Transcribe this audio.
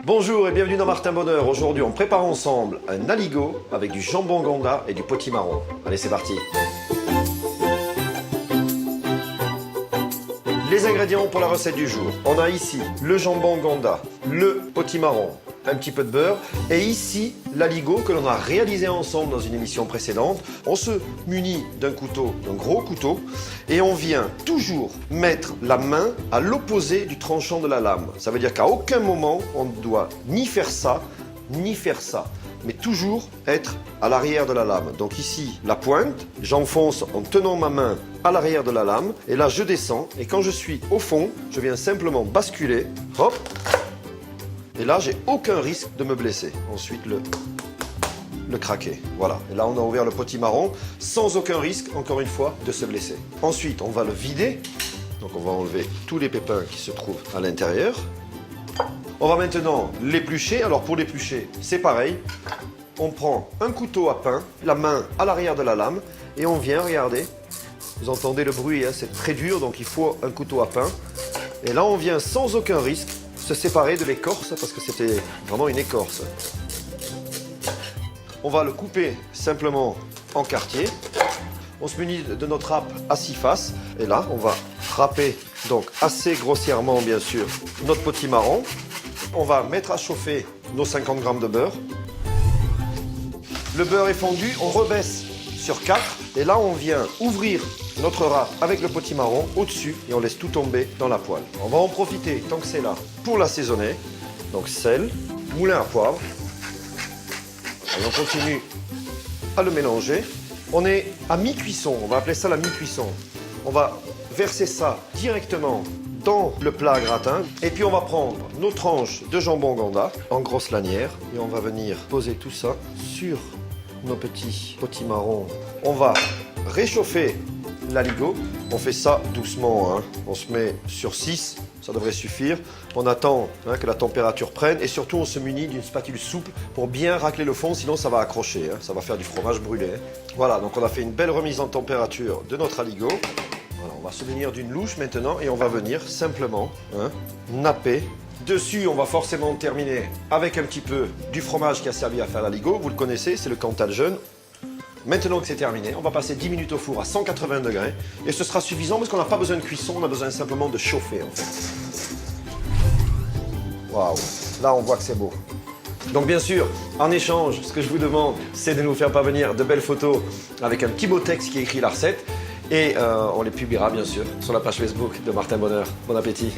Bonjour et bienvenue dans Martin Bonheur. Aujourd'hui, on prépare ensemble un aligot avec du jambon Gouda et du potimarron. Allez, c'est parti. Les ingrédients pour la recette du jour. On a ici le jambon Gouda, le potimarron, un petit peu de beurre et ici l'aligot que l'on a réalisé ensemble dans une émission précédente. On se munit d'un couteau, d'un gros couteau et on vient toujours mettre la main à l'opposé du tranchant de la lame. Ça veut dire qu'à aucun moment on ne doit ni faire ça, ni faire ça, mais toujours être à l'arrière de la lame. Donc ici, la pointe, j'enfonce en tenant ma main à l'arrière de la lame et là je descends et quand je suis au fond, je viens simplement basculer, hop, et là j'ai aucun risque de me blesser. Ensuite le craquer, voilà. Et là on a ouvert le potimarron sans aucun risque, encore une fois, de se blesser. Ensuite on va le vider, donc on va enlever tous les pépins qui se trouvent à l'intérieur. On va maintenant l'éplucher. Alors pour l'éplucher, c'est pareil. On prend un couteau à pain, la main à l'arrière de la lame et on vient, regardez, vous entendez le bruit, hein, c'est très dur, donc il faut un couteau à pain. Et là on vient sans aucun risque se séparer de l'écorce parce que c'était vraiment une écorce. On va le couper simplement en quartier. On se munit de notre râpe à 6 faces et là on va râper donc assez grossièrement bien sûr notre potimarron. On va mettre à chauffer nos 50 g de beurre. Le beurre est fondu, on rebaisse sur 4 et là on vient ouvrir notre râpe avec le potimarron au-dessus et on laisse tout tomber dans la poêle. On va en profiter tant que c'est là pour l'assaisonner. Donc sel, moulin à poivre. Et on continue à le mélanger. On est à mi-cuisson, on va appeler ça la mi-cuisson. On va verser ça directement dans le plat gratin et puis on va prendre nos tranches de jambon Gouda en grosses lanières et on va venir poser tout ça sur nos petits potimarrons. On va réchauffer l'aligot. On fait ça doucement, hein. On se met sur 6, ça devrait suffire. On attend que la température prenne et surtout on se munit d'une spatule souple pour bien racler le fond, sinon ça va accrocher, hein. Ça va faire du fromage brûlé, hein. Voilà, donc on a fait une belle remise en température de notre aligot. Voilà, on va se munir d'une louche maintenant et on va venir simplement napper. Dessus, on va forcément terminer avec un petit peu du fromage qui a servi à faire l'aligot. Vous le connaissez, c'est le Cantal jeune. Maintenant que c'est terminé, on va passer 10 minutes au four à 180 degrés et ce sera suffisant parce qu'on n'a pas besoin de cuisson, on a besoin simplement de chauffer en fait. Waouh, là on voit que c'est beau. Donc bien sûr, en échange, ce que je vous demande, c'est de nous faire parvenir de belles photos avec un petit beau texte qui écrit la recette et on les publiera bien sûr sur la page Facebook de Martin Bonheur. Bon appétit.